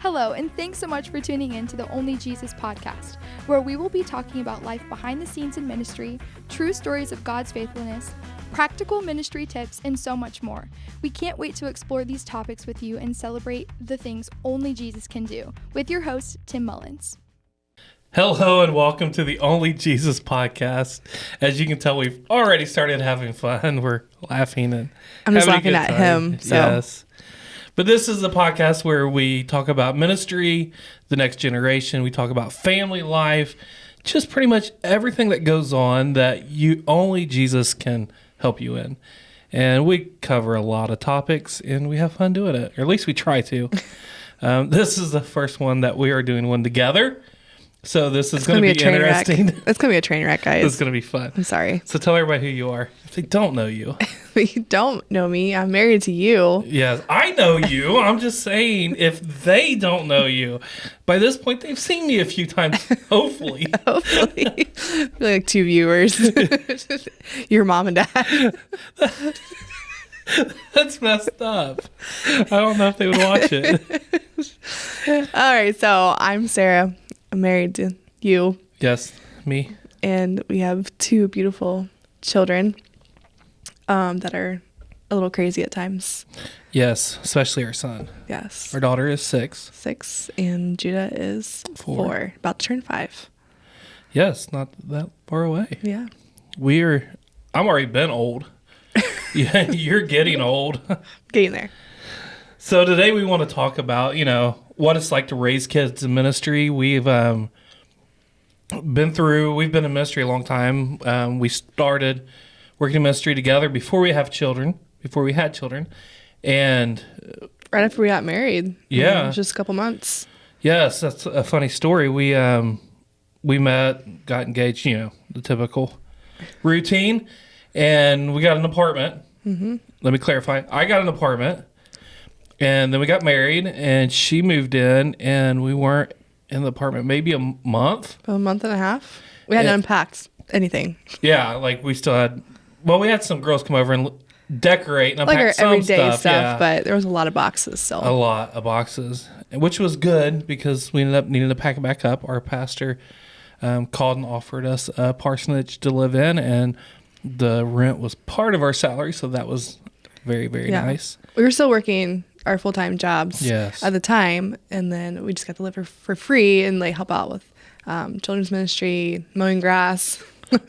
Hello, and thanks so much for tuning in to the Only Jesus podcast, where we will be talking about life behind the scenes in ministry, true stories of God's faithfulness, practical ministry tips, and so much more. We can't wait to explore these topics with you and celebrate the things only Jesus can do. With your host, Tim Mullins. Hello and welcome to the Only Jesus podcast. As you can tell, we've already started having fun. We're laughing and I'm just having laughing a good at time. him. So. Yes. But this is a podcast where we talk about ministry, the next generation. We talk about family life, just pretty much everything that goes on that only Jesus can help you in. And we cover a lot of topics and we have fun doing it, or at least we try to. This is the first one that we are doing one together. So this is going to be interesting. It's going to be a train wreck, guys. It's going to be fun. I'm sorry. So tell everybody who you are if they don't know you. You don't know me. I'm married to you. Yes, I know you. I'm just saying if they don't know you, by this point they've seen me a few times, hopefully. Hopefully. Like 2 viewers. Your mom and dad. That's messed up. I don't know if they would watch it. All right, so I'm Sarah. I'm married to you. Yes, me. And we have 2 beautiful children that are a little crazy at times. Yes, especially our son. Yes. Our daughter is 6. 6, and Judah is 4, about to turn 5. Yes, not that far away. Yeah. I'm already been old. Yeah, you're getting old. Getting there. So today we want to talk about, what it's like to raise kids in ministry. We've been in ministry a long time. We started working in ministry together before we had children. And right after we got married. Yeah. Just a couple months. Yes, that's a funny story. We met, got engaged, the typical routine, and we got an apartment. Mm-hmm. Let me clarify. I got an apartment. And then we got married, and she moved in, and we weren't in the apartment maybe a month. A month and a half. We hadn't unpacked anything. Yeah, we still had, we had some girls come over and decorate and unpack some everyday stuff, yeah. But there was a lot of boxes still. A lot of boxes, which was good because we ended up needing to pack it back up. Our pastor called and offered us a parsonage to live in, and the rent was part of our salary, so that was very, very nice. We were still working our full-time jobs at the time, and then we just got to live for free and help out with children's ministry, mowing grass.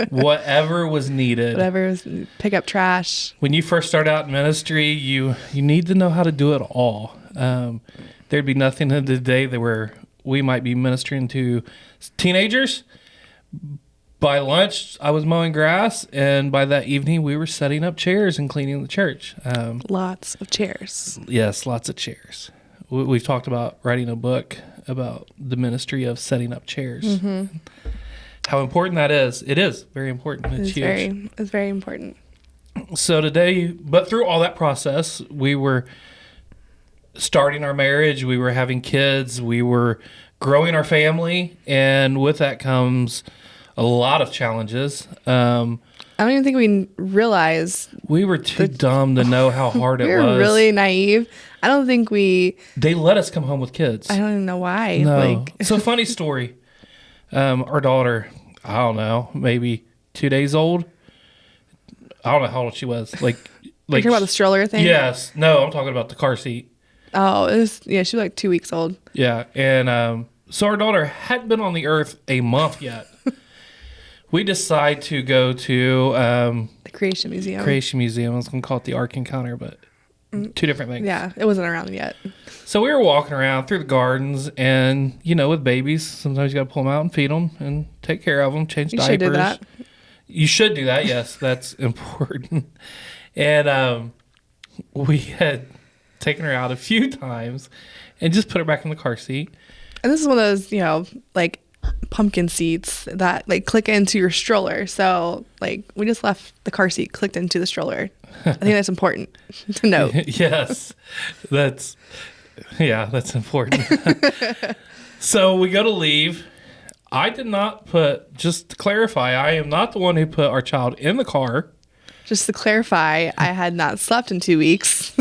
Whatever was needed. Pick up trash. When you first start out in ministry, you need to know how to do it all. There'd be nothing in the day where we might be ministering to teenagers. By lunch, I was mowing grass, and by that evening, we were setting up chairs and cleaning the church. Lots of chairs. Yes, lots of chairs. We've talked about writing a book about the ministry of setting up chairs. Mm-hmm. How important that is. It is very important. It's huge. It's very important. So today, but through all that process, we were starting our marriage, we were having kids, we were growing our family, and with that comes a lot of challenges. I don't even think we realized. We were too dumb to know how hard it was. We were really naive. I don't think They let us come home with kids. I don't even know why. No. So funny story. Our daughter, I don't know, maybe 2 days old. I don't know how old she was. You're talking about the stroller thing? Yes. No, I'm talking about the car seat. Oh, she was 2 weeks old. Yeah. And so our daughter hadn't been on the earth a month yet. We decide to go to the Creation Museum. I was going to call it the Ark Encounter, but 2 different things. Yeah, it wasn't around yet. So we were walking around through the gardens, and with babies, sometimes you got to pull them out and feed them and take care of them, change diapers. You should do that. You should do that. Yes, that's important. And we had taken her out a few times and just put her back in the car seat. And this is one of those, pumpkin seats that click into your stroller. So we just left the car seat clicked into the stroller. I think that's important to note. Yes, that's important. So we go to leave. I did not just to clarify, I am not the one who put our child in the car. Just to clarify, I had not slept in 2 weeks.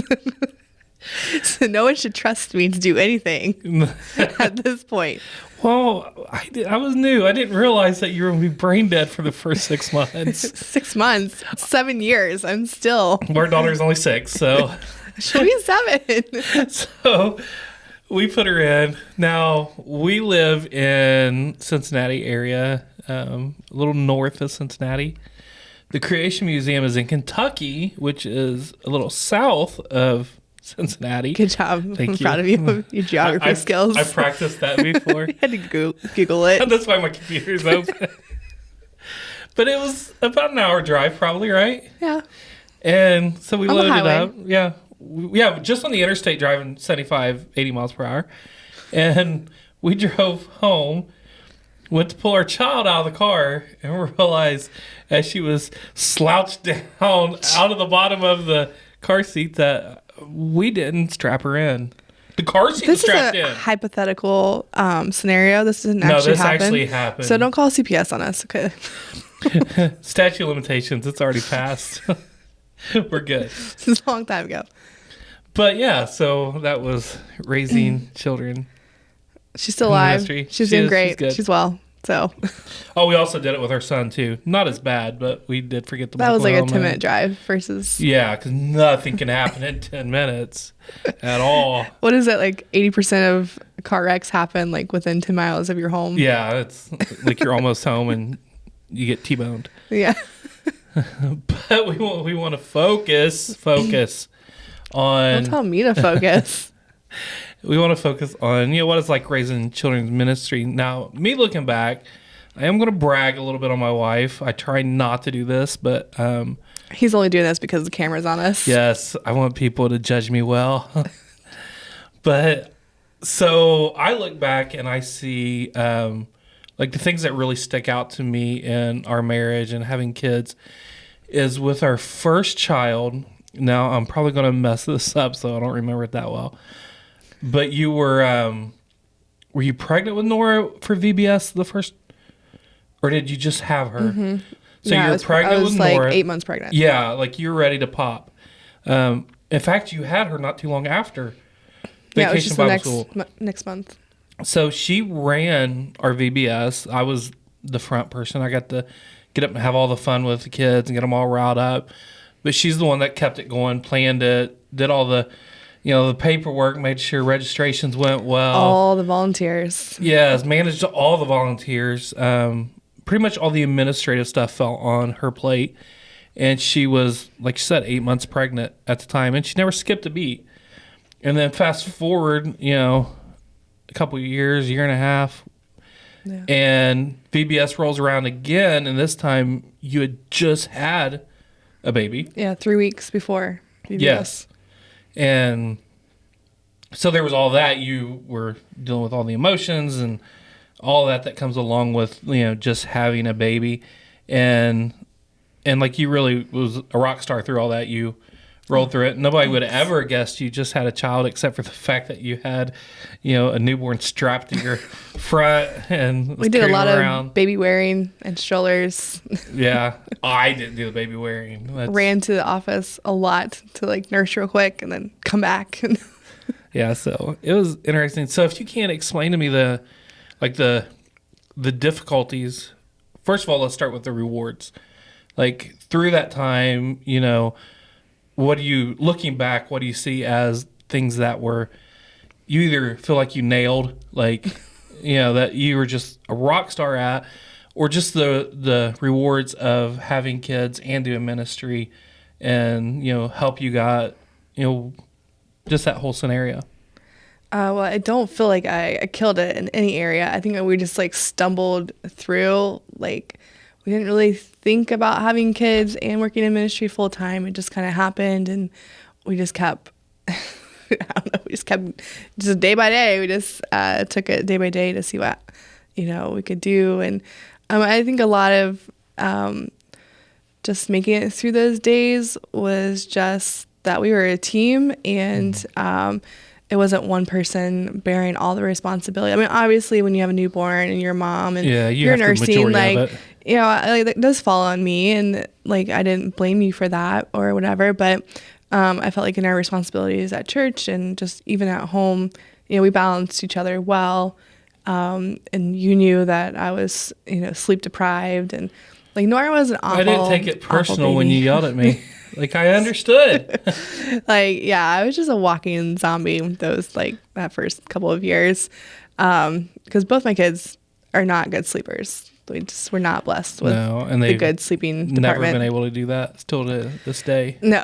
So no one should trust me to do anything at this point. Well, I was new. I didn't realize that you were going to be brain dead for the first 6 months. 6 months, 7 years. I'm still. Our daughter's only 6, so. She'll be 7. So we put her in. Now, we live in Cincinnati area, a little north of Cincinnati. The Creation Museum is in Kentucky, which is a little south of Cincinnati. Good job. Thank I'm you. proud of you. Your geography skills. I practiced that before. I had to Google it. That's why my computer's open. But it was about an hour drive, probably, right? Yeah. And so we On the loaded highway. up. Yeah. Yeah, just on the interstate driving 75, 80 miles per hour. And we drove home, went to pull our child out of the car, and we realized as she was slouched down out of the bottom of the car seat that we didn't strap her in. The car seat was This is strapped a in. hypothetical snenario. This didn't No, actually this happen. actually happened. So don't call CPS on us. Okay. Statute of limitations, it's already passed. We're good. This is a long time ago. But yeah, so that was raising children. She's still alive. Ministry. She's She doing is. great. She's good. She's well. So Oh, we also did it with our son too. Not as bad, but we did forget the that was like a Michael 10-minute drive versus. Yeah, because nothing can happen in 10 minutes at all. What is it, like 80% of car wrecks happen like within 10 miles of your home? Yeah, it's like you're almost home and you get T-boned. Yeah. But we want to focus on. Don't tell me to focus. We want to focus on, what it's like raising children's ministry. Now, me looking back, I am going to brag a little bit on my wife. I try not to do this, but He's only doing this because the camera's on us. yes, I want people to judge me well. But so I look back and I see like the things that really stick out to me in our marriage and having kids is with our first child. Now, I'm probably going to mess this up, so I don't remember it that well. But you were you pregnant with Nora for VBS the first, or did you just have her? Mm-hmm. So Yeah, you were pregnant I was with like Nora. 8 months pregnant. Yeah, like you were ready to pop. In fact, you had her not too long after Yeah, it was just the Bible School. next month. So she ran our VBS. I was the front person. I got to get up and have all the fun with the kids and get them all riled up. But she's the one that kept it going, planned it, did all the, the paperwork, made sure registrations went well. All the volunteers. Yes, managed all the volunteers. Pretty much all the administrative stuff fell on her plate. And she was, like you said, 8 months pregnant at the time. And she never skipped a beat. And then fast forward, a couple of years, year and a half, Yeah. and VBS rolls around again. And this time you had just had a baby. Yeah, 3 weeks before VBS. Yes. And so there was all that. You were dealing with all the emotions and all that comes along with, just having a baby. And like you really was a rock star through all that. You rolled through it. Nobody would have ever guessed you just had a child except for the fact that you had, a newborn strapped to your front and We did a lot around. of baby wearing and strollers. Yeah. I didn't do the baby wearing. Ran to the office a lot to like nurse real quick and then come back. Yeah, so it was interesting. So if you can't explain to me the difficulties, first of all, let's start with the rewards. Like through that time, what do you, looking back, what do you see as things that were, you either feel like you nailed, like, that you were just a rock star at, or just the rewards of having kids and doing ministry and, help you got, just that whole scenario. Well, I don't feel like I killed it in any area. I think that we just like stumbled through. Like we didn't really think about having kids and working in ministry full time. It just kind of happened, and we just kept. I don't know. We just kept just day by day. We just took it day by day to see what we could do, and I think a lot of just making it through those days was just that we were a team, and it wasn't one person bearing all the responsibility. I mean, obviously, when you have a newborn and you're a mom and you're nursing, like, that does fall on me, and like I didn't blame you for that or whatever. But I felt like in our responsibilities at church and just even at home, we balanced each other well. And you knew that I was, sleep deprived, and like Nora was an awful. I didn't take it personal when you yelled at me. Like, I understood. I was just a walking zombie that first couple of years. Because both my kids are not good sleepers. We're not blessed with the good sleeping department. Never been able to do that still to this day. No,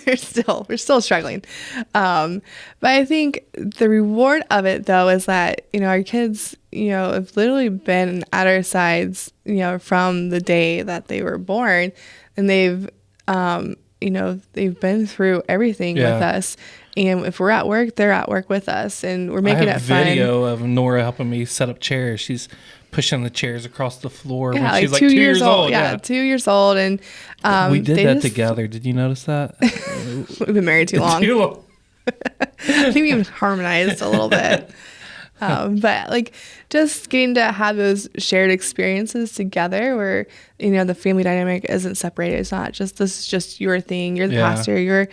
we're still struggling. But I think the reward of it, though, is that, our kids, have literally been at our sides, from the day that they were born, and they've been through everything with us. And if we're at work, they're at work with us, and we're making it fun. I have a video of Nora helping me set up chairs. She's pushing the chairs across the floor when she's like 2 years old. Yeah, 2 years old. And we did that together. Did you notice that? We've been married too long. I think we've harmonized a little bit. But just getting to have those shared experiences together where, the family dynamic isn't separated. It's not just, this is just your thing. You're the pastor. You're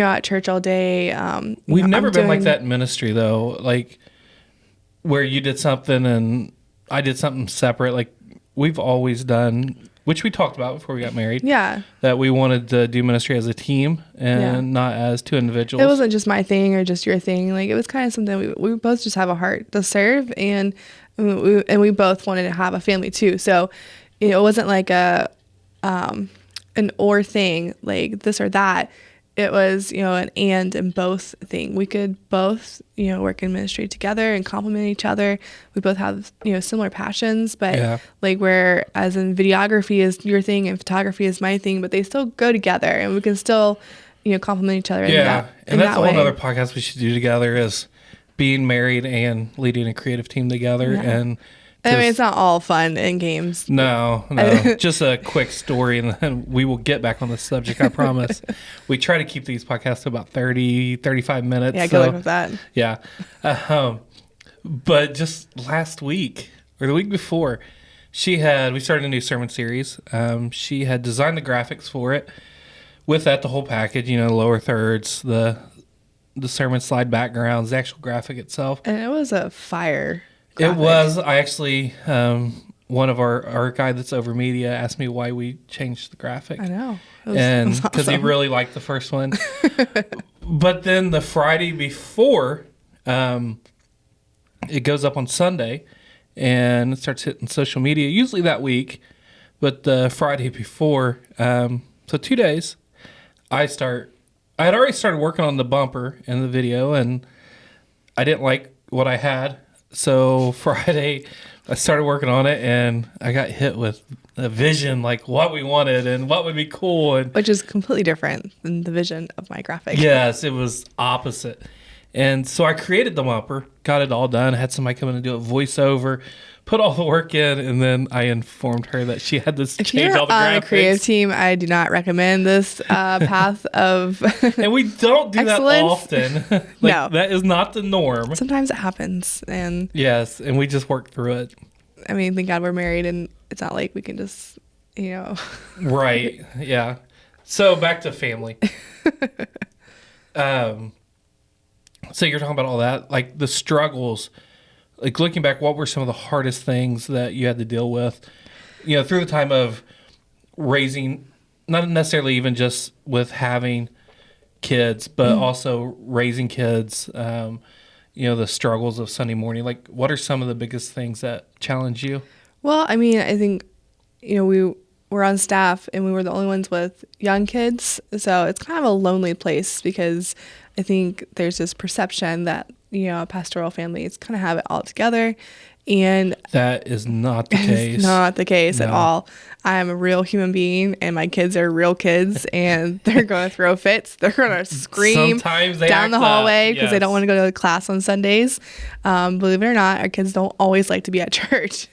at church all day. We've never been like that in ministry, though. Like, where you did something and I did something separate. Like, we've always done, which we talked about before we got married. Yeah. That we wanted to do ministry as a team and not as two individuals. It wasn't just my thing or just your thing. Like, it was kind of something we both just have a heart to serve, and we both wanted to have a family too. So, it wasn't like an or thing, like this or that. It was, an and both thing. We could both, work in ministry together and complement each other. We both have, similar passions, but whereas in videography is your thing and photography is my thing, but they still go together, and we can still, complement each other. And that's one other podcast we should do together is being married and leading a creative team together. And it's not all fun and games. No. Just a quick story, and then we will get back on the subject, I promise. We try to keep these podcasts to about 30, 35 minutes. Yeah, good luck with that. Yeah. But just last week, or the week before, we started a new sermon series. She had designed the graphics for it. With that, the whole package, the lower thirds, the sermon slide backgrounds, the actual graphic itself. And it was a fire graphic. It was. I actually, one of our guy that's over media asked me why we changed the graphic. I know. And because he really liked the first one. But then the Friday before, it goes up on Sunday and it starts hitting social media, usually that week. But the Friday before, so 2 days, I had already started working on the bumper and the video, and I didn't like what I had. So Friday, I started working on it, and I got hit with a vision, like what we wanted and what would be cool. Which is completely different than the vision of my graphic. Yes, it was opposite. And so I created the bumper, got it all done, had somebody come in and do a voiceover, put all the work in, and then I informed her that she had to change all the graphics. If you're on a creative team, I do not recommend this path of and we don't do excellence. That often. No. That is not the norm. Sometimes it happens. And yes, and we just work through it. I mean, thank God we're married, and it's not like we can just, Right, yeah. So back to family. So you're talking about all that, like the struggles, like looking back, what were some of the hardest things that you had to deal with, through the time of raising, not necessarily even just with having kids, but also raising kids, the struggles of Sunday morning. Like, what are some of the biggest things that challenge you? Well, I mean, I think, we were on staff and we were the only ones with young kids. So it's kind of a lonely place because I think there's this perception that, pastoral families kind of have it all together. And that is not the case. It's not the case at all. I am a real human being, and my kids are real kids, and they're going to throw fits. They're going to scream down the hallway because they don't want to go to class on Sundays. Believe it or not, our kids don't always like to be at church.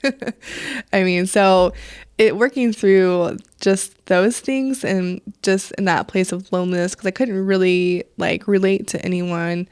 I mean, so working through just those things and just in that place of loneliness, because I couldn't really relate to anyone.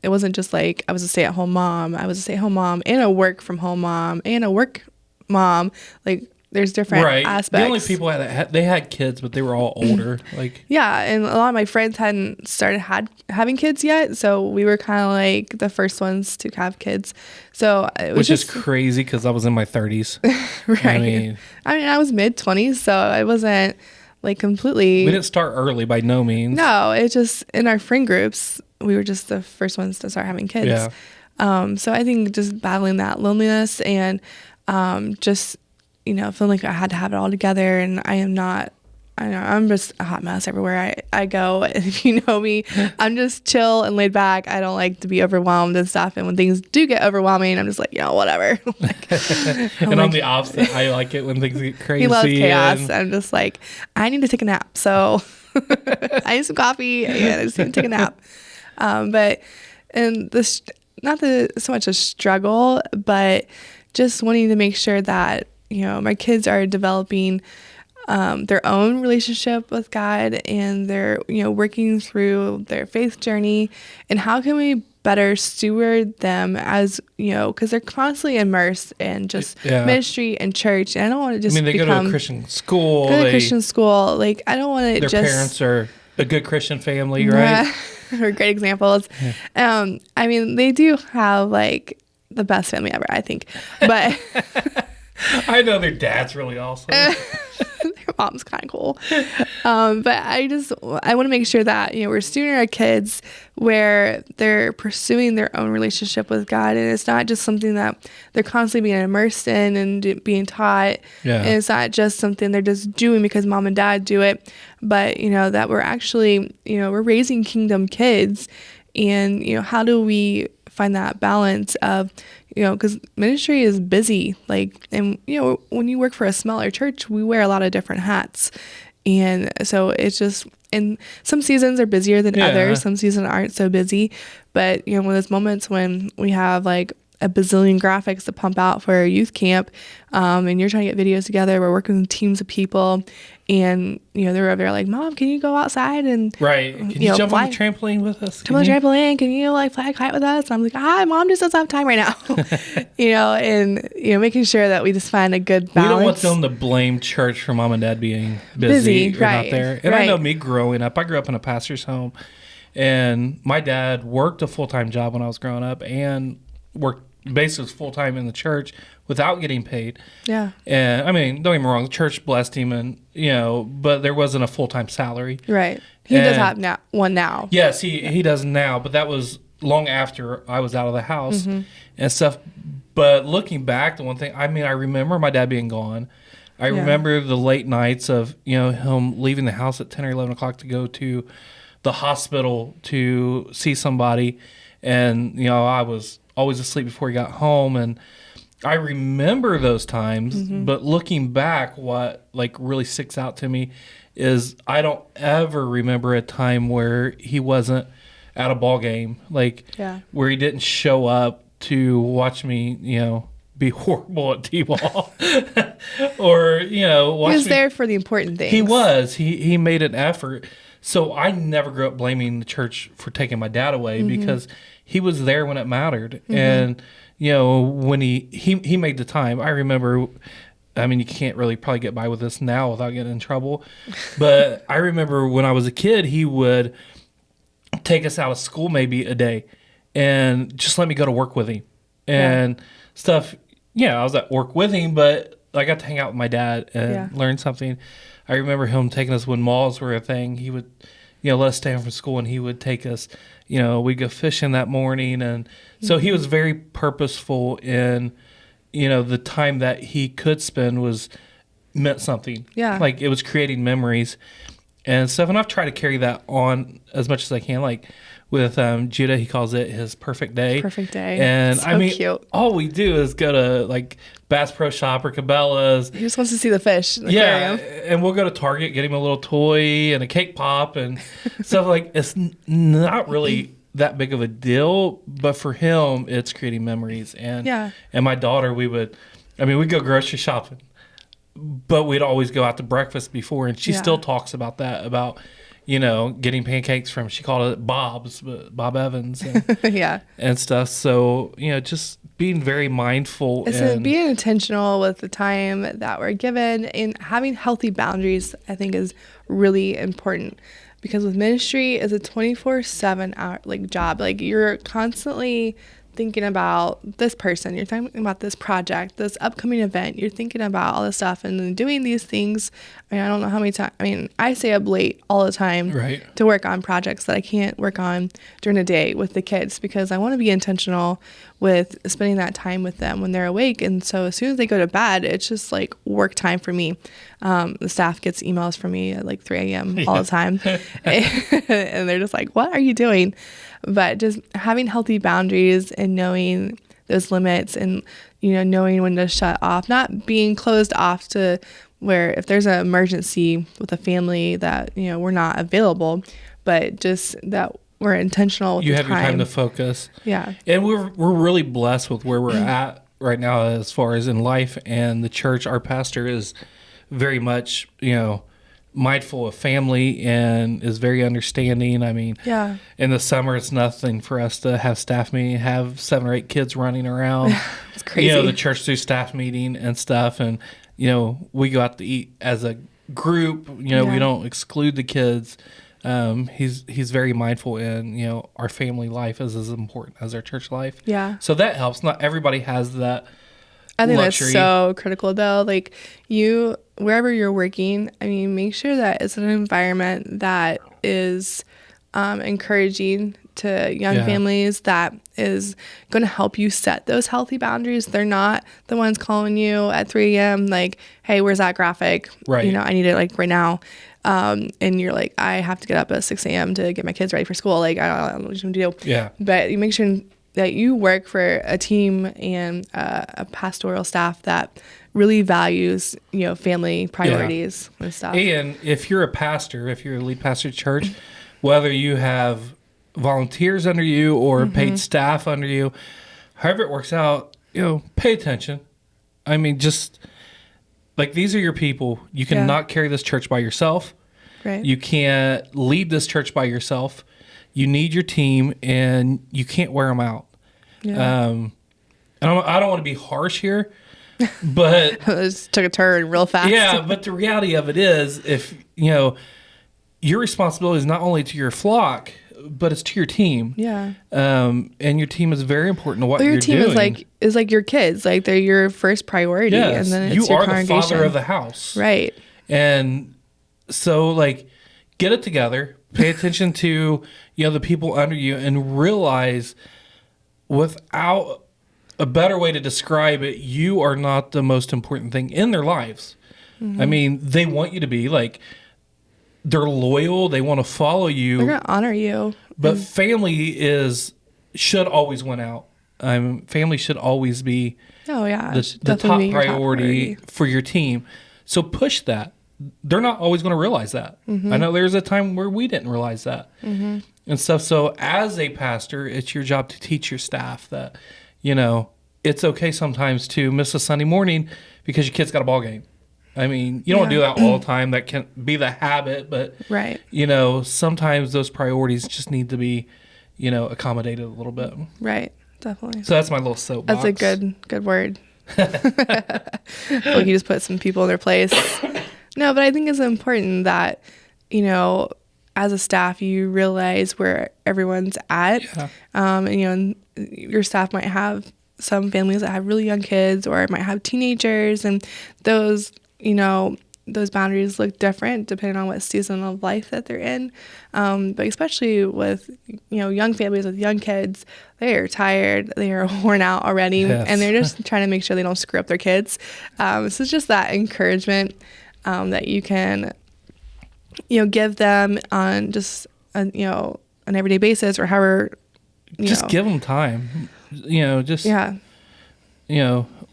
It wasn't just like I was a stay-at-home mom. I was a stay-at-home mom and a work-from-home mom and a work mom. Like, there's different Right. aspects. The only people they had kids, but they were all older. Like, yeah, and a lot of my friends hadn't started having kids yet, so we were kind of like the first ones to have kids. So it was which is crazy because I was in my 30s. right. I mean, I was mid-20s, so I wasn't like completely. We didn't start early by no means. No, it just in our friend groups, we were just the first ones to start having kids. Yeah. So I think just battling that loneliness and just, feeling like I had to have it all together, and I am not. I'm just a hot mess everywhere I go. And if you know me, I'm just chill and laid back. I don't like to be overwhelmed and stuff. And when things do get overwhelming, I'm just like, whatever. I'm the opposite. I like it when things get crazy. He loves chaos. I'm just like, I need to take a nap. So I need some coffee and I just need to take a nap. And this, not so much a struggle, but just wanting to make sure that, my kids are developing their own relationship with God, and they're, working through their faith journey, and how can we better steward them as, because they're constantly immersed in just ministry and church. And I don't want to just they go to a Christian school. Like, I don't want to their parents are a good Christian family, right? Are great examples. Yeah. They do have like the best family ever, I think. But I know their dad's really awesome. Their mom's kind of cool. But I want to make sure that, we're stewarding our kids where they're pursuing their own relationship with God. And it's not just something that they're constantly being immersed in and being taught. Yeah. And it's not just something they're just doing because mom and dad do it. But, that we're actually, we're raising kingdom kids. And, how do we find that balance of, because ministry is busy, and, when you work for a smaller church, we wear a lot of different hats. And so it's just, and some seasons are busier than others. Some seasons aren't so busy. But, when there's moments when we have like a bazillion graphics to pump out for a youth camp, and you're trying to get videos together, we're working with teams of people, and they're over there like, Mom, can you go outside and can you jump on the trampoline with us? Jump on the trampoline? Can you like fly a kite with us? And I'm like, Mom just doesn't have time right now. And making sure that we just find a good balance. We don't want them to blame church for mom and dad being busy or not there. And I know me growing up, I grew up in a pastor's home, and my dad worked a full-time job when I was growing up and worked basically full-time in the church without getting paid. Yeah. And don't get me wrong, the church blessed him, and but there wasn't a full-time salary. Right. He does have one now. Yes, he does now, but that was long after I was out of the house and stuff. But looking back, the one thing, I remember my dad being gone. I remember the late nights of, him leaving the house at 10 or 11 o'clock to go to the hospital to see somebody. And, I was always asleep before he got home. And I remember those times, but looking back, what really sticks out to me is I don't ever remember a time where he wasn't at a ball game, where he didn't show up to watch me, be horrible at t-ball, or watch he was there for the important things. He was. He made an effort. So I never grew up blaming the church for taking my dad away because he was there when it mattered. And when he made the time. I remember, you can't really probably get by with this now without getting in trouble. But I remember when I was a kid, he would take us out of school maybe a day and just let me go to work with him and stuff. I was at work with him, but I got to hang out with my dad and learn something. I remember him taking us when malls were a thing. He would, let us stay home from school, and he would take us, we'd go fishing that morning. And so he was very purposeful in, the time that he could spend meant something. Yeah. It was creating memories and stuff. And I've tried to carry that on as much as I can. With Judah, he calls it his perfect day. Perfect day. And so cute. All we do is go to Bass Pro Shop or Cabela's. He just wants to see the fish in the aquarium. And we'll go to Target, get him a little toy and a cake pop and stuff. It's not really that big of a deal, but for him, it's creating memories. And and my daughter, we'd go grocery shopping, but we'd always go out to breakfast before, and she still talks about that, about getting pancakes from, she called it Bob's, but Bob Evans and, and stuff. So, just being very mindful. So being intentional with the time that we're given and having healthy boundaries, I think, is really important. Because with ministry, it's a 24/7 hour job. Like, you're constantly thinking about this person, you're thinking about this project, this upcoming event, you're thinking about all this stuff, and then doing these things. I mean, I don't know how many times. I mean, I stay up late all the time to work on projects that I can't work on during the day with the kids, because I want to be intentional with spending that time with them when they're awake. And so as soon as they go to bed, it's just like work time for me. The staff gets emails from me at like 3 a.m. all the time. And they're just like, what are you doing? But just having healthy boundaries and knowing those limits, and, knowing when to shut off, not being closed off to where if there's an emergency with a family that, we're not available, but just that we're intentional with you the have time. your time to focus. Yeah. And we're really blessed with where we're at right now as far as in life, and the church. Our pastor is very much, mindful of family and is very understanding. I mean, in the summer, it's nothing for us to have staff meeting, have 7 or 8 kids running around. It's crazy. The church do staff meeting and stuff. And, we go out to eat as a group. We don't exclude the kids. He's very mindful in, our family life is as important as our church life. Yeah. So that helps. Not everybody has that. I think luxury. That's so critical, though. Like, wherever you're working, I mean, make sure that it's an environment that is encouraging to young families, that is going to help you set those healthy boundaries. They're not the ones calling you at 3 a.m. like, hey, where's that graphic? Right. I need it like right now. And you're like, I have to get up at 6 a.m. to get my kids ready for school. Like, I don't know what you're going to do. Yeah. But you make sure that you work for a team and a pastoral staff that really values, family priorities and stuff. And if you're a pastor, if you're a lead pastor at church, whether you have volunteers under you or paid staff under you, however it works out, pay attention. I mean, just like, these are your people. You cannot carry this church by yourself. Right. You can't lead this church by yourself. You need your team, and you can't wear them out. Yeah. And I don't want to be harsh here, but This took a turn real fast. yeah, but the reality of it is, if your responsibility is not only to your flock, but it's to your team. Yeah. And your team is very important to what Your you're team doing. is like your kids. Like, they're your first priority. Yes, And then it's you your are the congregation. father of the house. Right. And so, get it together. Pay attention to, the people under you, and realize, without a better way to describe it, you are not the most important thing in their lives. I mean, they want you to be, they're loyal. They want to follow you. They're going to honor you. But family should always win out. Family should always be the top priority for your team. So push that. They're not always going to realize that. I know there's a time where we didn't realize that and stuff. So as a pastor, it's your job to teach your staff that, it's okay sometimes to miss a Sunday morning because your kid's got a ball game. I mean, you don't do that all the time. That can be the habit, but right. Sometimes those priorities just need to be, accommodated a little bit. Right. Definitely. So that's my little soapbox. That's a good word. Like, you just put some people in their place. No, but I think it's important that, as a staff, you realize where everyone's at. Yeah. And your staff might have some families that have really young kids, or might have teenagers, and those boundaries look different depending on what season of life that they're in. But especially with, young families with young kids, they are tired, they are worn out already, and they're just trying to make sure they don't screw up their kids. So it's just that encouragement that you can, give them on just, an everyday basis, or however, just give them time,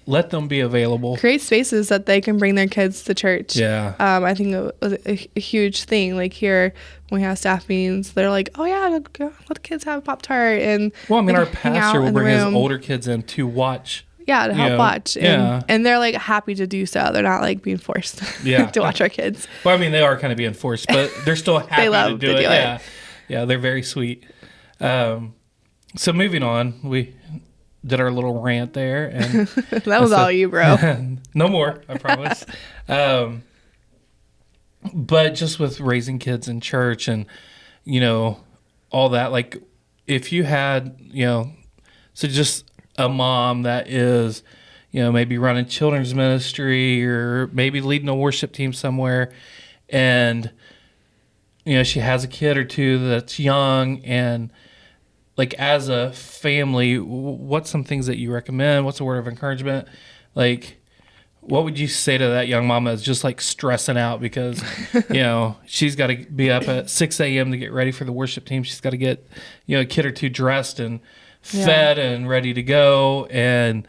let them be available. Create spaces that they can bring their kids to church. Yeah. I think it was a huge thing. Like, here, when we have staff meetings, they're like, oh yeah, let the kids have a Pop-Tart. And our pastor will bring his older kids in to watch. Yeah, to help watch. And they're like happy to do so. They're not being forced to watch our kids. Well, they are kind of being forced, but they're still happy they love to do it. Yeah. Yeah, they're very sweet. So moving on, did our little rant there, and That was all you, bro. No more, I promise. But just with raising kids in church and, all that, like if you had, so just a mom that is, maybe running children's ministry or maybe leading a worship team somewhere, and, she has a kid or two that's young, and like as a family, what's some things that you recommend? What's a word of encouragement? Like, what would you say to that young mama that's just like stressing out because, she's got to be up at 6 a.m. to get ready for the worship team. She's got to get, a kid or two dressed and fed and ready to go. And,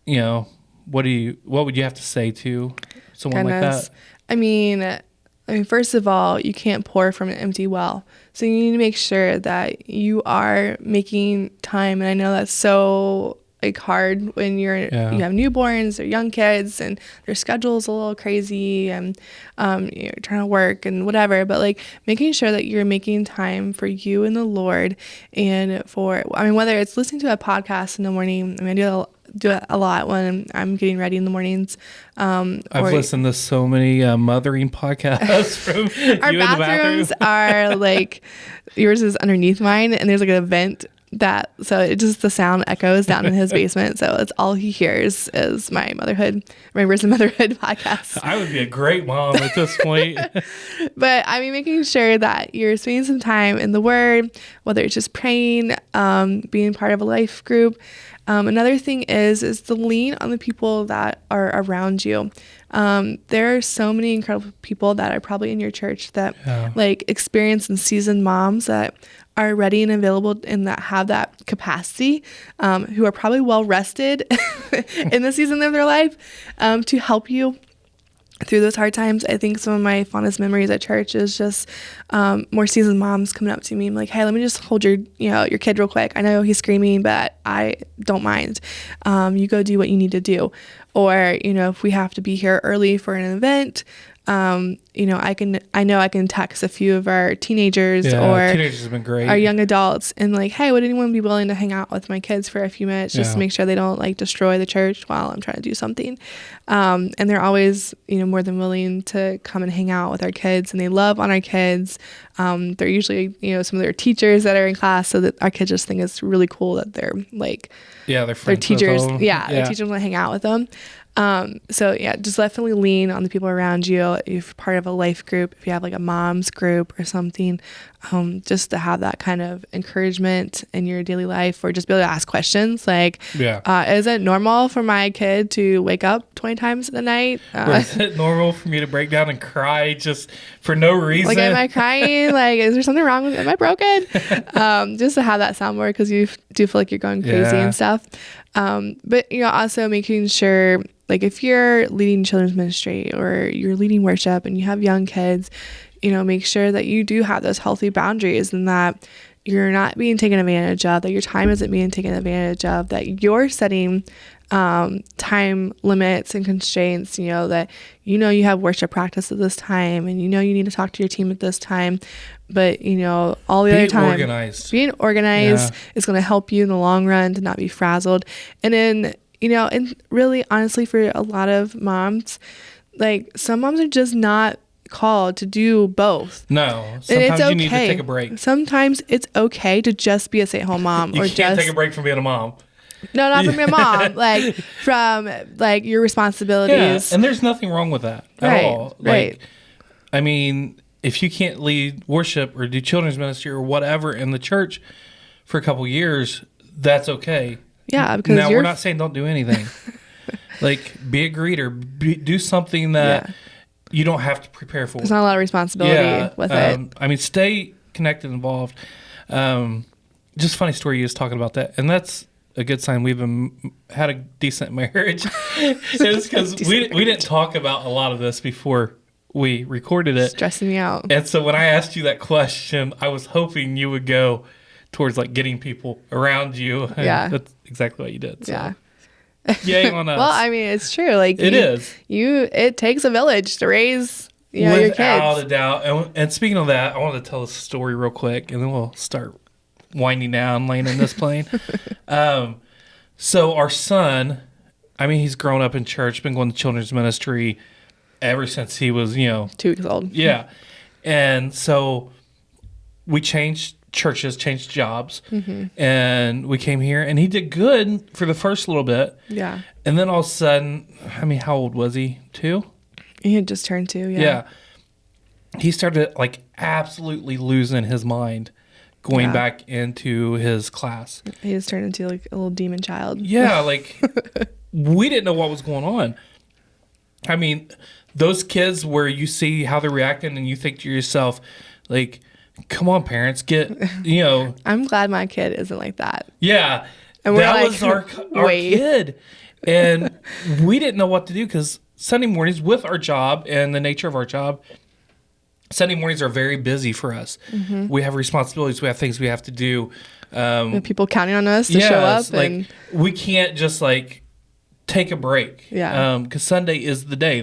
what would you have to say to someone like that? I mean, first of all, you can't pour from an empty well. So you need to make sure that you are making time. And I know that's so hard when you have newborns or young kids and their schedule's a little crazy and you're trying to work and whatever, but making sure that you're making time for you and the Lord, and whether it's listening to a podcast in the morning. I do it a lot when I'm getting ready in the mornings. I've listened to so many mothering podcasts from our you in the bathroom. bathrooms are yours is underneath mine, and there's a vent the sound echoes down in his basement. So it's all he hears is my Rainbows and Motherhood podcast. I would be a great mom at this point. But making sure that you're spending some time in the Word, whether it's just praying, being part of a life group. Another thing is to lean on the people that are around you. There are so many incredible people that are probably in your church that experienced and seasoned moms that are ready and available and that have that capacity, who are probably well rested in the season of their life, to help you through those hard times. I think some of my fondest memories at church is just more seasoned moms coming up to me and like, hey, let me just hold your kid real quick. I know he's screaming, but I don't mind. You go do what you need to do. Or, if we have to be here early for an event, I know I can text a few of our teenagers or teenagers have been great. Our young adults and hey, would anyone be willing to hang out with my kids for a few minutes just to make sure they don't destroy the church while I'm trying to do something. And they're always, more than willing to come and hang out with our kids, and they love on our kids. They're usually, some of their teachers that are in class, so that our kids just think it's really cool that they're they're friends their teachers. with them. Their teachers want to hang out with them. Just definitely lean on the people around you. If you're part of a life group, if you have a mom's group or something, just to have that kind of encouragement in your daily life, or just be able to ask questions is it normal for my kid to wake up 20 times in the night? Is it normal for me to break down and cry just for no reason? Am I crying? Is there something wrong with me? Am I broken? Just to have that soundboard, because you do feel like you're going crazy and stuff. But also making sure, if you're leading children's ministry or you're leading worship and you have young kids, make sure that you do have those healthy boundaries, and that you're not being taken advantage of, that your time isn't being taken advantage of, that you're setting time limits and constraints, that you have worship practice at this time, and you need to talk to your team at this time, but all the other time being organized is going to help you in the long run to not be frazzled. And then and really honestly, for a lot of moms, some moms are just not called to do both. No, sometimes you need to take a break. Sometimes it's okay to just be a stay-at-home mom. You can't take a break from being a mom. No, not from your mom. From your responsibilities. Yeah, and there's nothing wrong with that at all. Right. If you can't lead worship or do children's ministry or whatever in the church for a couple years, that's okay. Yeah, because now we're not saying don't do anything. Be a greeter, do something that you don't have to prepare for. There's not a lot of responsibility with it. Stay connected, involved. Just a funny story, you was talking about that, and that's a good sign we've had a decent marriage. It's because we didn't talk about a lot of this before we recorded it. Stressing me out. And so when I asked you that question, I was hoping you would go towards getting people around you. And that's exactly what you did. So. Yeah. Yay on us. Well, it's true. It takes a village to raise your kids. Without a doubt. And speaking of that, I want to tell a story real quick, and then we'll start winding down, laying in this plane. So our son, I mean, he's grown up in church, been going to children's ministry ever since he was, 2 weeks old. yeah. And so we changed churches, changed jobs, and we came here, and he did good for the first little bit. Yeah. And then all of a sudden, I mean, how old was he? 2? He had just turned 2. Yeah. He started like absolutely losing his mind going back into his class. He just turned into like a little demon child. Yeah, like we didn't know what was going on. I mean, those kids where you see how they're reacting and you think to yourself, like, come on, parents, get, I'm glad my kid isn't like that. Yeah. And we're that like, was our kid. And we didn't know what to do because Sunday mornings with our job and the nature of our job, Sunday mornings are very busy for us. We have responsibilities. We have things we have to do. We have people counting on us to show up. And we can't just like take a break. Yeah. Because Sunday is the day.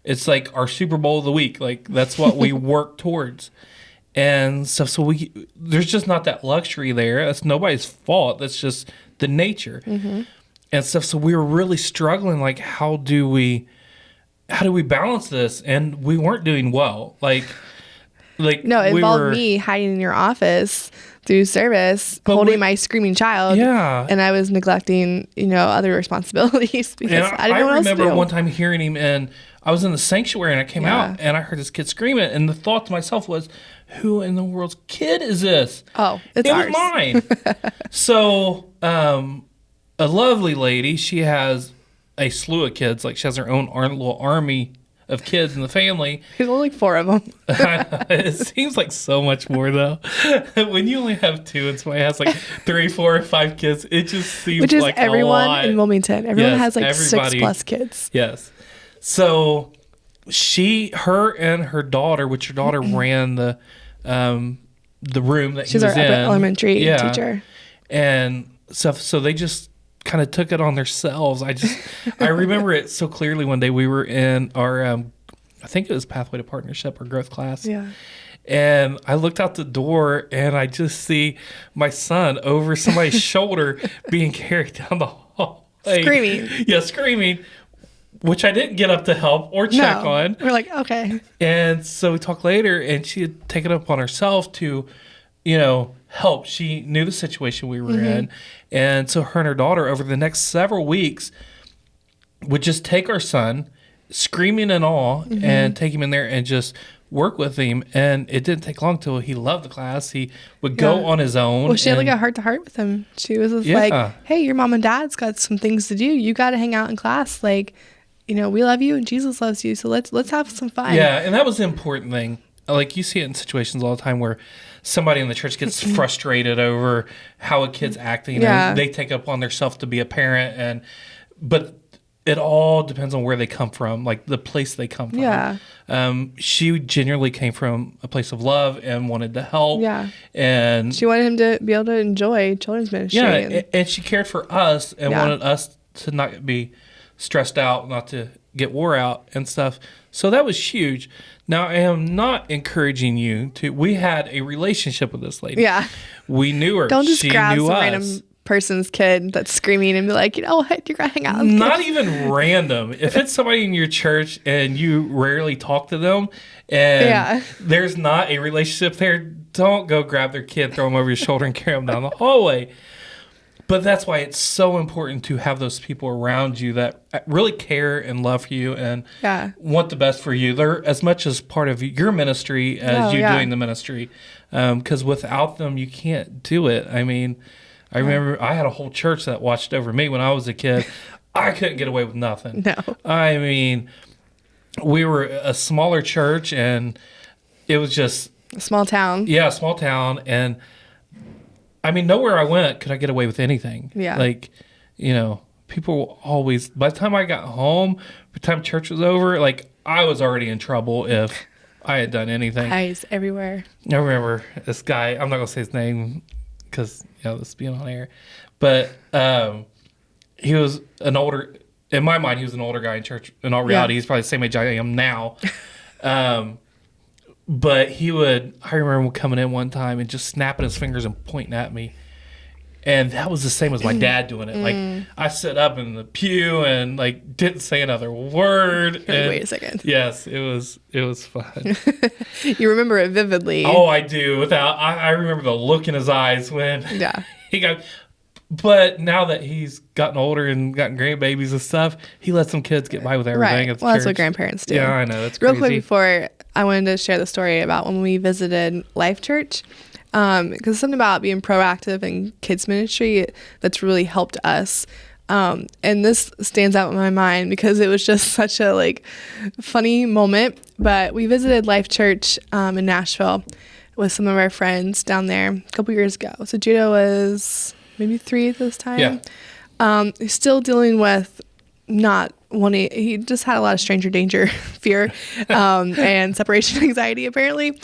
It's like our Super Bowl of the week. Like that's what we work towards. And stuff. So there's just not that luxury there. That's nobody's fault. That's just the nature and stuff. So we were really struggling. Like, how do we balance this? And we weren't doing well. Like no, it involved me hiding in your office through service, holding my screaming child. Yeah. And I was neglecting, other responsibilities because I didn't know what else to do. I remember one time hearing him, and I was in the sanctuary, and I came out, and I heard this kid screaming, and the thought to myself was, who in the world's kid is this? Oh, it was mine. So, a lovely lady, she has a slew of kids. Like, she has her own little army of kids in the family. There's only 4 of them. It seems like so much more, though. When you only have 2 and somebody has like 3, 4, 5 kids, it just seems Which is like everyone a lot. in Wilmington. Everyone has like everybody. 6+ kids. Yes. So her and her daughter, which her daughter ran the room that She's he was our in. elementary teacher. And stuff. So they just kind of took it on themselves. I remember it so clearly. One day we were in our, I think it was Pathway to Partnership or growth class. Yeah. And I looked out the door and I just see my son over somebody's shoulder being carried down the hall. Screaming. Yeah, screaming, which I didn't get up to help or check on. We're like, okay. And so we talked later, and she had taken it upon herself to, help. She knew the situation we were in. And so her and her daughter, over the next several weeks, would just take our son, screaming and all, and take him in there and just work with him. And it didn't take long till he loved the class. He would go on his own. Well, she had like a heart-to-heart with him. She was just like, hey, your mom and dad's got some things to do. You got to hang out in class. Like, we love you and Jesus loves you. So let's have some fun. Yeah, and that was the important thing. Like, you see it in situations all the time where somebody in the church gets frustrated over how a kid's acting. And they take up on themselves to be a parent. But it all depends on where they come from, like the place they come from. Yeah. She genuinely came from a place of love and wanted to help. Yeah. And she wanted him to be able to enjoy children's ministry. Yeah, and she cared for us and wanted us to not be stressed out, not to get wore out and stuff. So that was huge. Now, I am not encouraging you to. We had a relationship with this lady. Yeah. We knew her. Don't just she grab knew some us. random person's kid that's screaming and be like, what? You're going to hang out with Not kids. even random. If it's somebody in your church and you rarely talk to them and there's not a relationship there, don't go grab their kid, throw them over your shoulder, and carry them down the hallway. But that's why it's so important to have those people around you that really care and love you and want the best for you. They're as much as part of your ministry as you doing the ministry. Because without them, you can't do it. I mean, I remember I had a whole church that watched over me when I was a kid. I couldn't get away with nothing. No. I mean, we were a smaller church, and it was just... A small town. Yeah, a small town, and... I mean, nowhere I went could I get away with anything. Yeah. Like, people always, by the time I got home, by the time church was over, like, I was already in trouble if I had done anything. Eyes everywhere. I remember this guy, I'm not going to say his name because, this is being on air, but he was an older, in my mind, he was an older guy in church. In all reality, he's probably the same age I am now. But I remember him coming in one time and just snapping his fingers and pointing at me. And that was the same as my dad doing it. Like, I sit up in the pew and like didn't say another word. And wait a second. Yes, it was fun. You remember it vividly. Oh, I do. I remember the look in his eyes when Yeah. he got. But now that he's gotten older and gotten grandbabies and stuff, he lets some kids get by with everything Right. at the Well, church. that's what grandparents do. Yeah, I know. That's Real crazy. quick before, I wanted to share the story about when we visited Life Church. Because something about being proactive in kids ministry that's really helped us. And this stands out in my mind because it was just such a like funny moment. But we visited Life Church in Nashville with some of our friends down there a couple years ago. So Judah was maybe 3 at this time. Yeah. He's still dealing with not wanting, he just had a lot of stranger danger fear and separation anxiety apparently.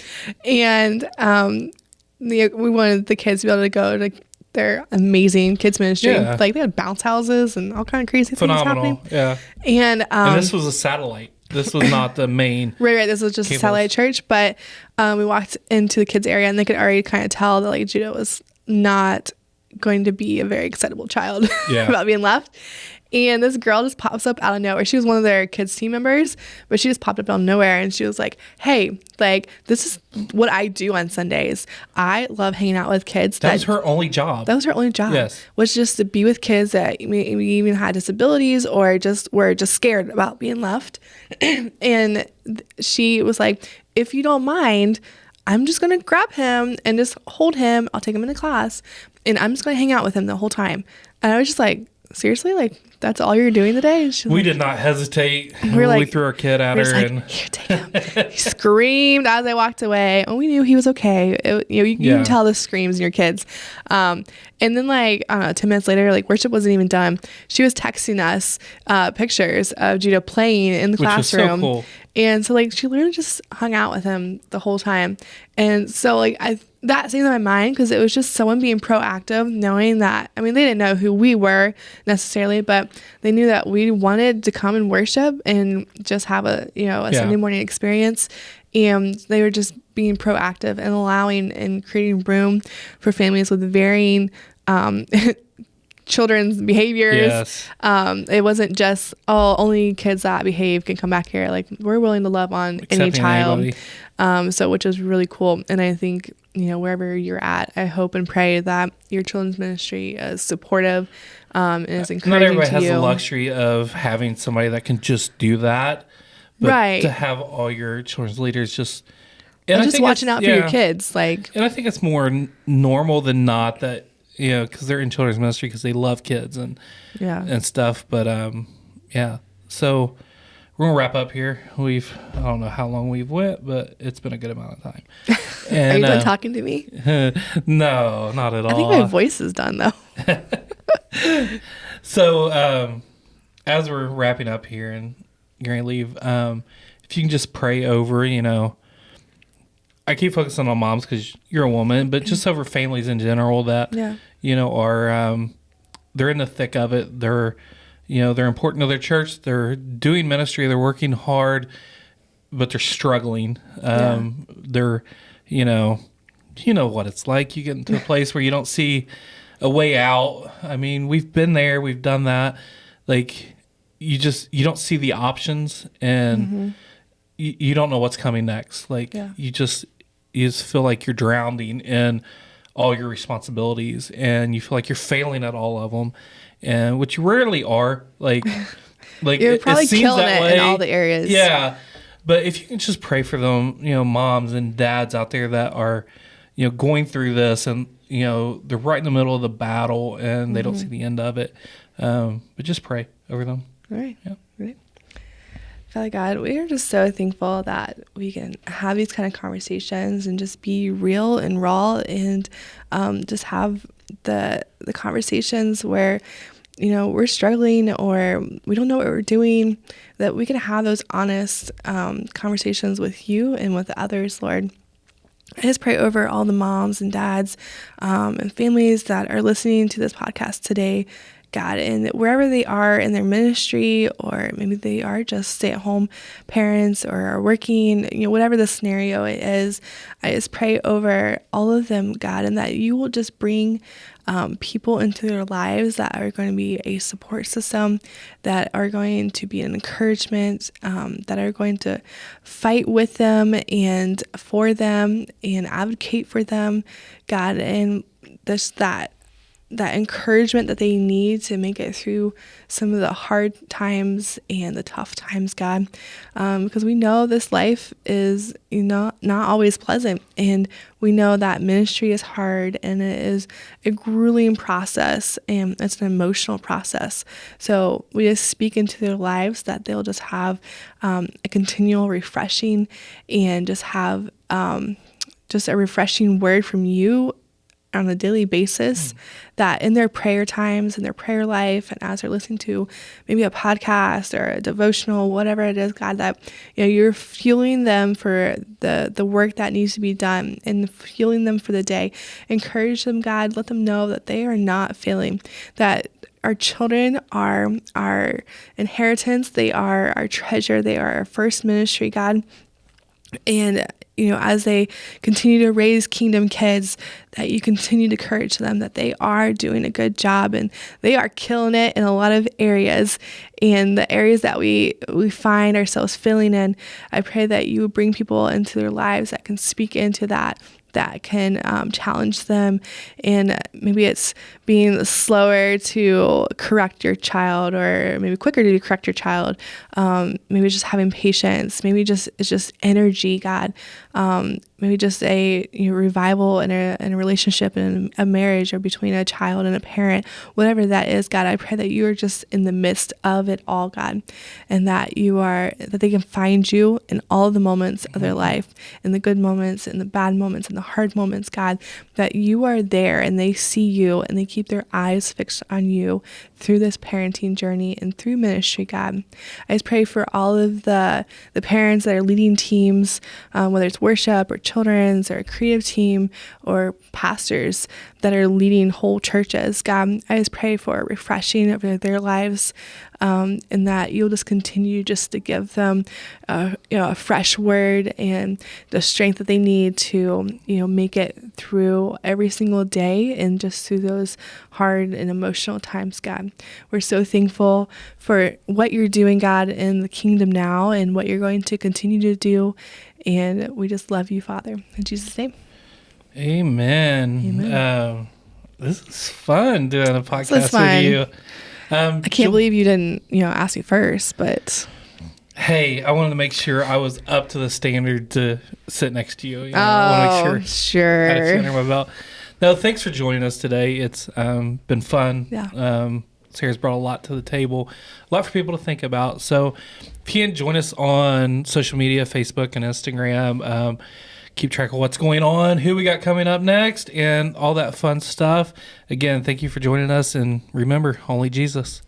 And we wanted the kids to be able to go to their amazing kids ministry. Yeah. Like they had bounce houses and all kind of crazy Phenomenal. things happening. Yeah. And this was a satellite. This was not the main. right. This was just a satellite church, but we walked into the kids area and they could already kind of tell that like Judah was not going to be a very excitable child about being left. And this girl just pops up out of nowhere. She was one of their kids team members, but she just popped up out of nowhere and she was like, hey, like this is what I do on Sundays. I love hanging out with kids. That was her only job. That was her only job. Yes. Was just to be with kids that maybe even had disabilities or just were just scared about being left. And she was like, if you don't mind, I'm just going to grab him and just hold him. I'll take him into class and I'm just going to hang out with him the whole time. And I was just like, seriously? Like, that's all you're doing today? We did not hesitate. We threw our kid at her. And here, take him. He screamed as I walked away. And we knew he was okay. You can tell the screams in your kids. And then like, I don't know, 10 minutes later, like worship wasn't even done. She was texting us pictures of Judah playing in the classroom. Was so cool. And so like, she literally just hung out with him the whole time. And so like, that stays in my mind because it was just someone being proactive, knowing that, I mean, they didn't know who we were necessarily, but they knew that we wanted to come and worship and just have a Sunday morning experience. And they were just being proactive and allowing and creating room for families with varying children's behaviors. Yes. It wasn't just, only kids that behave can come back here. Like we're willing to love on any child. So which is really cool. And I think, wherever you're at, I hope and pray that your children's ministry is supportive and is encouraging to you. Not everybody has the luxury of having somebody that can just do that. But right. to have all your children's leaders just... And just watching out for your kids. And I think it's more normal than not that, because they're in children's ministry because they love kids and stuff. But, so... We're going to wrap up here. I don't know how long we've went, but it's been a good amount of time. And, are you done talking to me? No, not at all. I think my voice is done, though. So, as we're wrapping up here and you're going to leave, if you can just pray over, I keep focusing on moms because you're a woman, but just over families in general that, are, they're in the thick of it. They're important to their church. They're doing ministry. They're working hard, but they're struggling. They're, what it's like. You get into a place where you don't see a way out. I mean, we've been there. We've done that. Like, you don't see the options, and you don't know what's coming next. Like, you just feel like you're drowning in all your responsibilities, and you feel like you're failing at all of them. And which you rarely are, like you're probably it seems killing that it way in all the areas. Yeah, but if you can just pray for them, moms and dads out there that are, going through this, and they're right in the middle of the battle, and they don't see the end of it. But just pray over them. All right. Yeah. Right. Father God, we are just so thankful that we can have these kind of conversations and just be real and raw, and just have the conversations where we're struggling or we don't know what we're doing, that we can have those honest conversations with you and with others, Lord. I just pray over all the moms and dads and families that are listening to this podcast today, God, and wherever they are in their ministry, or maybe they are just stay-at-home parents or are working, whatever the scenario it is, I just pray over all of them, God, and that you will just bring people into their lives that are going to be a support system, that are going to be an encouragement, that are going to fight with them and for them and advocate for them, God, and there's that encouragement that they need to make it through some of the hard times and the tough times, God, because we know this life is, not always pleasant, and we know that ministry is hard, and it is a grueling process, and it's an emotional process. So we just speak into their lives that they'll just have a continual refreshing, and just have just a refreshing word from you on a daily basis, that in their prayer times, in their prayer life, and as they're listening to maybe a podcast or a devotional, whatever it is, God, that you're fueling them for the work that needs to be done, and fueling them for the day. Encourage them, God. Let them know that they are not failing, that our children are our inheritance. They are our treasure. They are our first ministry, God. And as they continue to raise kingdom kids, that you continue to encourage them that they are doing a good job, and they are killing it in a lot of areas. And the areas that we find ourselves filling in, I pray that you would bring people into their lives that can speak into that can challenge them. And maybe it's being slower to correct your child, or maybe quicker to correct your child. Maybe just having patience. Maybe it's just energy, God. Maybe just a revival in a relationship, in a marriage, or between a child and a parent, whatever that is, God. I pray that you are just in the midst of it all, God, and that they can find you in all the moments of their life, in the good moments, in the bad moments, in the hard moments, God, that you are there, and they see you, and they keep their eyes fixed on you through this parenting journey and through ministry, God. I just pray for all of the parents that are leading teams, whether it's worship or children's or a creative team or pastors that are leading whole churches. God, I just pray for refreshing over their lives, and that you'll just continue just to give them a fresh word and the strength that they need to make it through every single day, and just through those hard and emotional times, God. We're so thankful for what you're doing, God, in the kingdom now, and what you're going to continue to do. And we just love you, Father. In Jesus' name. Amen. This is fun doing a podcast with you. I can't believe you didn't, ask me first, but... Hey, I wanted to make sure I was up to the standard to sit next to you. I want to make sure I had a few under my belt. No, thanks for joining us today. It's been fun. Yeah. Sarah's brought a lot to the table, a lot for people to think about. So if you can join us on social media, Facebook and Instagram, keep track of what's going on, who we got coming up next, and all that fun stuff. Again, thank you for joining us, and remember, only Jesus.